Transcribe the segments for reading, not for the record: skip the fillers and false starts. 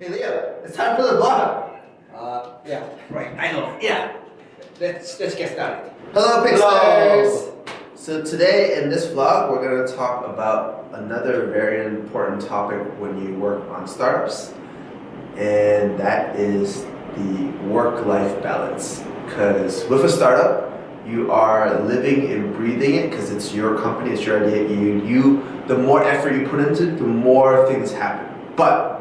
Hey Leo, it's time for the vlog. Yeah, right, I know. Yeah, let's get started. Hello Picksters! So today in this vlog we're going to talk about another very important topic when you work on startups, and that is the work-life balance. Because with a startup, you are living and breathing it because it's your company, it's your idea. The more effort you put into it, the more things happen. But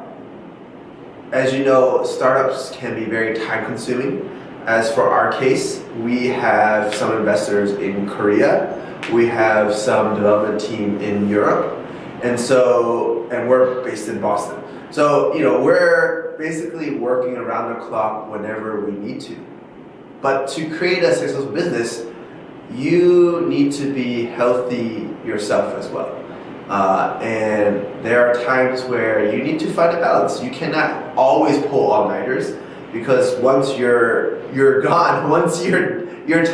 as you know, startups can be very time consuming. As for our case, we have some investors in Korea, we have some development team in Europe, and we're based in Boston. So, we're basically working around the clock whenever we need to. But to create a successful business, you need to be healthy yourself as well. And there are times where you need to find a balance. You cannot always pull all-nighters, because once you're gone, once you're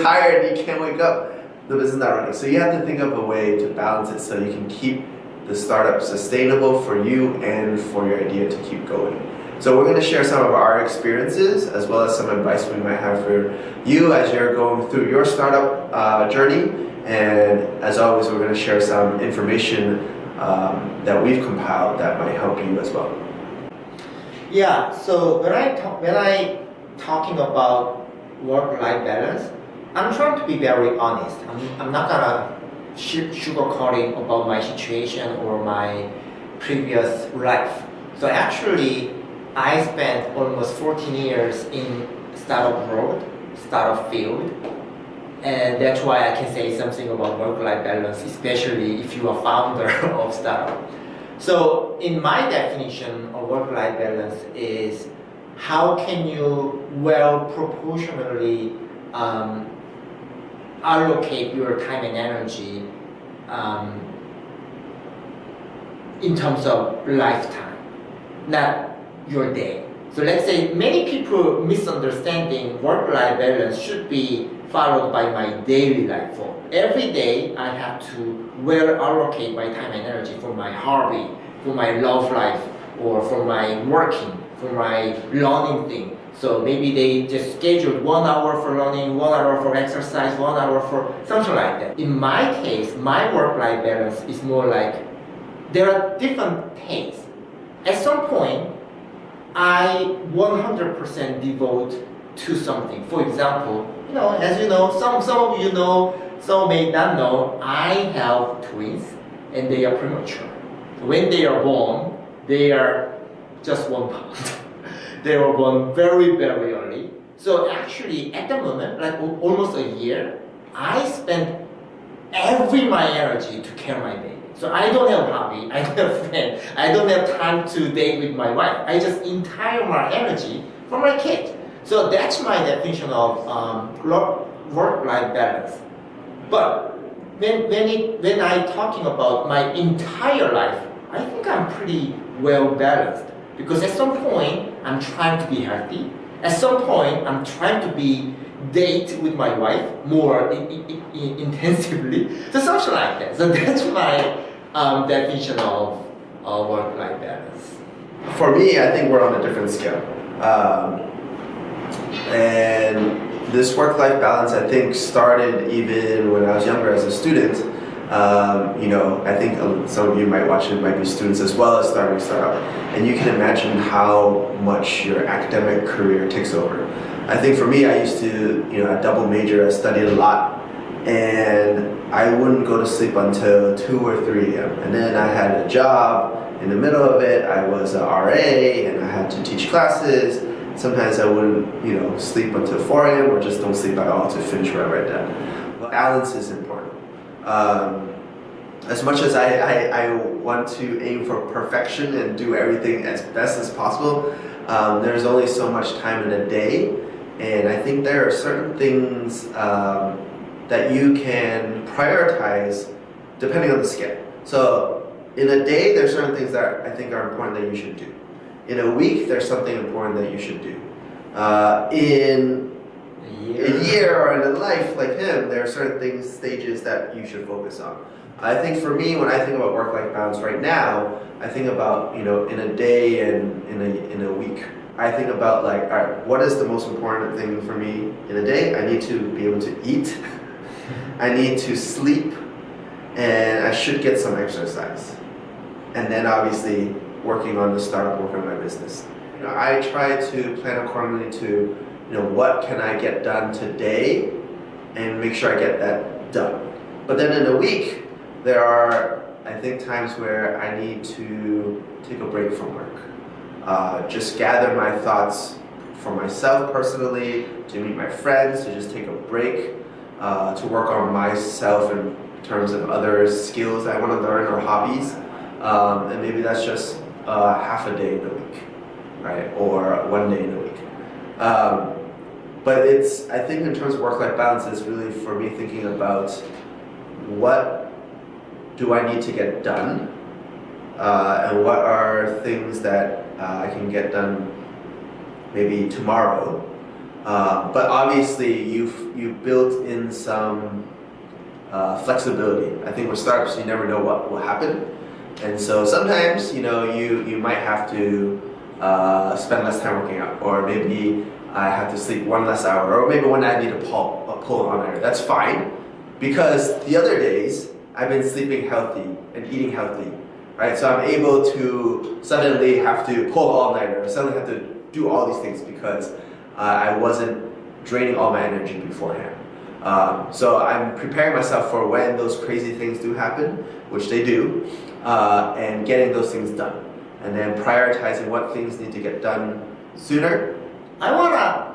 tired and you can't wake up, the business is not running. So you have to think of a way to balance it so you can keep the startup sustainable for you and for your idea to keep going. So we're going to share some of our experiences as well as some advice we might have for you as you're going through your startup journey. And as always, we're going to share some information that we've compiled that might help you as well. Yeah, so when I talking about work-life balance, I'm trying to be very honest. I'm not gonna sugarcoating about my situation or my previous life. So actually, I spent almost 14 years in startup world, startup field, and that's why I can say something about work-life balance, especially if you are founder of startup. So in my definition of work-life balance is how can you well proportionally allocate your time and energy in terms of lifetime, not your day. So let's say many people misunderstanding work-life balance should be followed by my daily life. For every day, I have to well allocate my time and energy for my hobby, for my love life, or for my working, for my learning thing. So maybe they just scheduled 1 hour for learning, 1 hour for exercise, 1 hour for something like that. In my case, my work-life balance is more like there are different tastes. At some point, I 100% devote to something. For example, as you know, some of you know, some may not know, I have twins and they are premature. When they are born, they are just 1 pound. They were born very, very early. So actually, at the moment, like almost a year, I spend every my energy to care my baby. So I don't have hobby, I don't have friend, I don't have time to date with my wife. I just entire my energy for my kid. So that's my definition of work-life balance. But when I'm talking about my entire life, I think I'm pretty well balanced. Because at some point, I'm trying to be healthy. At some point, I'm trying to date with my wife more intensively. So something like that. So that's my definition of work-life balance. For me, I think we're on a different scale. And this work-life balance, I think, started even when I was younger as a student. I think some of you might watch it, might be students as well as starting a startup. And you can imagine how much your academic career takes over. I think for me, I used to, a double major, I studied a lot. And I wouldn't go to sleep until 2 or 3 a.m. And then I had a job. In the middle of it, I was an RA and I had to teach classes. Sometimes I wouldn't, sleep until 4 a.m. or just don't sleep at all to finish what I read down. But balance is important. As much as I want to aim for perfection and do everything as best as possible, there's only so much time in a day, and I think there are certain things that you can prioritize depending on the scale. So in a day, there's certain things that I think are important that you should do. In a week, there's something important that you should do. In a year or in a life like him, there are certain stages that you should focus on. I think for me, when I think about work-life balance right now, I think about, in a day and in a week. I think about like, all right, what is the most important thing for me in a day? I need to be able to eat. I need to sleep, and I should get some exercise. And then obviously working on the startup, working on my business. I try to plan accordingly to, what can I get done today and make sure I get that done. But then in a week, there are, I think, times where I need to take a break from work. Just gather my thoughts for myself personally, to meet my friends, to just take a break, to work on myself in terms of other skills I want to learn or hobbies. And maybe that's just half a day in a week, right? Or 1 day in a week. But I think in terms of work-life balance, it's really for me thinking about what do I need to get done, and what are things that I can get done maybe tomorrow. But obviously you've built in some flexibility. I think with startups, you never know what will happen. And so sometimes, you might have to spend less time working out, or maybe I have to sleep one less hour, or maybe one night I need to pull an all-nighter. That's fine, because the other days I've been sleeping healthy and eating healthy, right? So I'm able to suddenly have to pull an all-nighter, suddenly have to do all these things because I wasn't draining all my energy beforehand. So I'm preparing myself for when those crazy things do happen, which they do, and getting those things done. And then prioritizing what things need to get done sooner. I wanna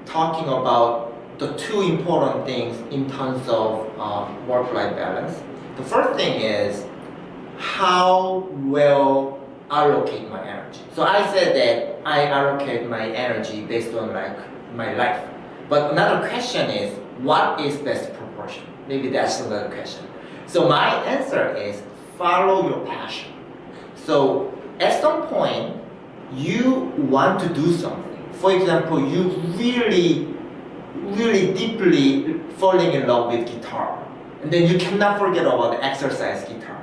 talking about the two important things in terms of work-life balance. The first thing is how well allocate my energy. So I said that I allocate my energy based on like my life. But another question is, what is best proportion? Maybe that's another question. So my answer is follow your passion. So at some point, you want to do something. For example, you really deeply falling in love with guitar. And then you cannot forget about the exercise guitar.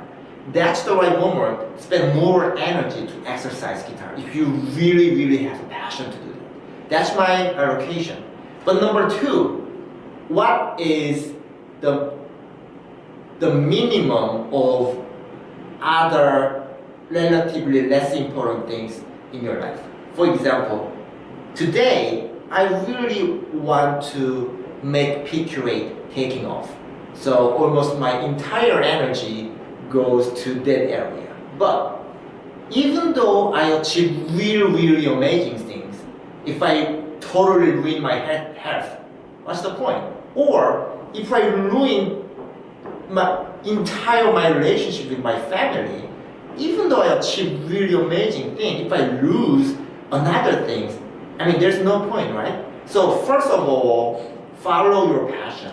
That's the right moment. Spend more energy to exercise guitar if you really have a passion to do it. That's my allocation. But number two, what is the minimum of other relatively less important things in your life? For example, today I really want to make Pikurate taking off. So almost my entire energy goes to that area. But even though I achieve really amazing things, if I totally ruin my health, what's the point? Or if I ruin my relationship with my family, even though I achieve really amazing thing, if I lose another things, there's no point, right? So first of all, follow your passion.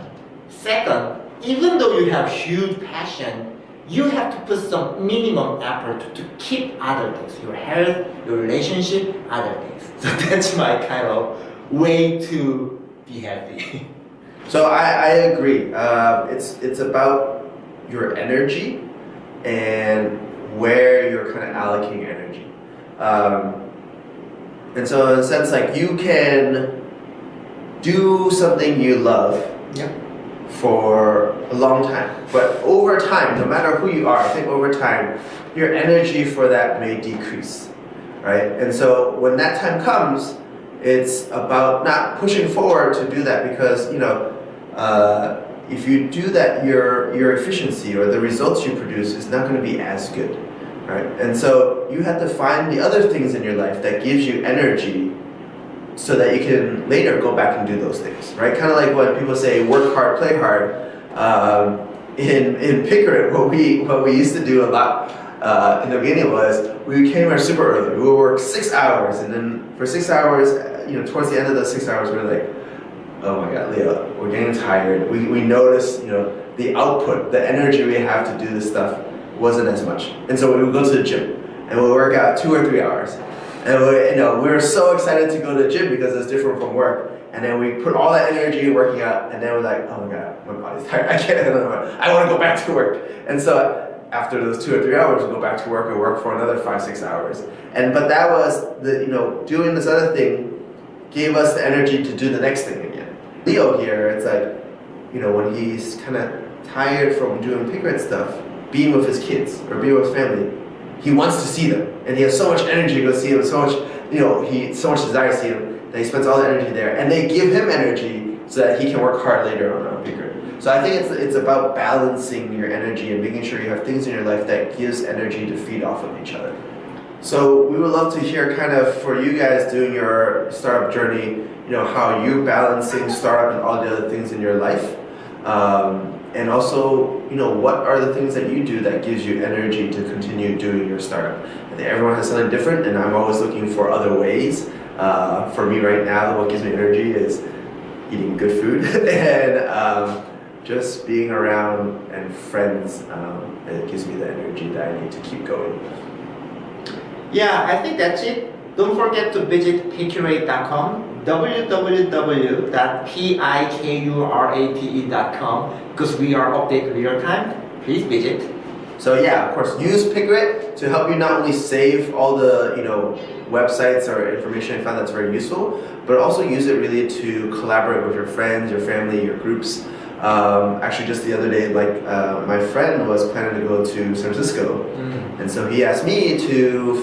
Second, even though you have huge passion, you have to put some minimum effort to keep other things, your health, your relationship, other things. So that's my kind of way to be healthy. So I agree. It's about your energy and where you're kind of allocating energy. And so in a sense, like you can do something you love for a long time. But over time, no matter who you are, I think over time, your energy for that may decrease, right? And so when that time comes, it's about not pushing forward to do that because, if you do that, your efficiency or the results you produce is not going to be as good, right? And so you have to find the other things in your life that gives you energy so that you can later go back and do those things, right? Kind of like when people say work hard, play hard. In Pikurate, what we used to do a lot in the beginning was we came here super early. We would work 6 hours, and then for 6 hours, towards the end of those 6 hours, we were like, oh my God, Leo, we're getting tired. We noticed, the output, the energy we have to do this stuff wasn't as much. And so we would go to the gym and we would work out 2 or 3 hours. And we were so excited to go to the gym because it's different from work. And then we put all that energy in working out, and then we're like, oh my God, my body's tired. I want to go back to work. And so after those 2 or 3 hours, go back to work and work for another 5-6 hours. But that was doing this other thing gave us the energy to do the next thing again. Leo here, it's like, when he's kind of tired from doing Pikurate stuff, being with his kids or being with his family, he wants to see them, and he has so much energy to go see them, so much, so much desire to see them, that he spends all the energy there, and they give him energy so that he can work hard later on Pikurate. So I think it's about balancing your energy and making sure you have things in your life that gives energy to feed off of each other. So we would love to hear kind of for you guys doing your startup journey, how you're balancing startup and all the other things in your life. And also, what are the things that you do that gives you energy to continue doing your startup? I think everyone has something different, and I'm always looking for other ways. For me right now, what gives me energy is eating good food and just being around and friends. It gives me the energy that I need to keep going. Yeah, I think that's it. Don't forget to visit Pikurate.com, www.pikurate.com, because we are updated real time. Please visit. So yeah, of course, use Pikurate to help you not only save all the websites or information you found that's very useful, but also use it really to collaborate with your friends, your family, your groups. Actually, just the other day, my friend was planning to go to San Francisco, and so he asked me to,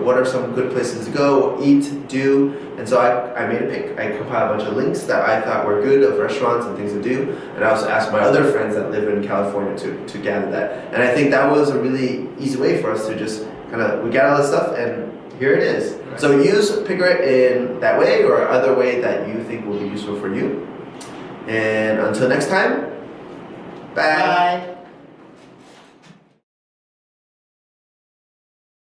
what are some good places to go, eat, do, and so I made a pick. I compiled a bunch of links that I thought were good of restaurants and things to do, and I also asked my other friends that live in California to gather that, and I think that was a really easy way for us to just we got all this stuff, and here it is. Right. So use Pikurate in that way or other way that you think will be useful for you. And until next time, bye. Bye.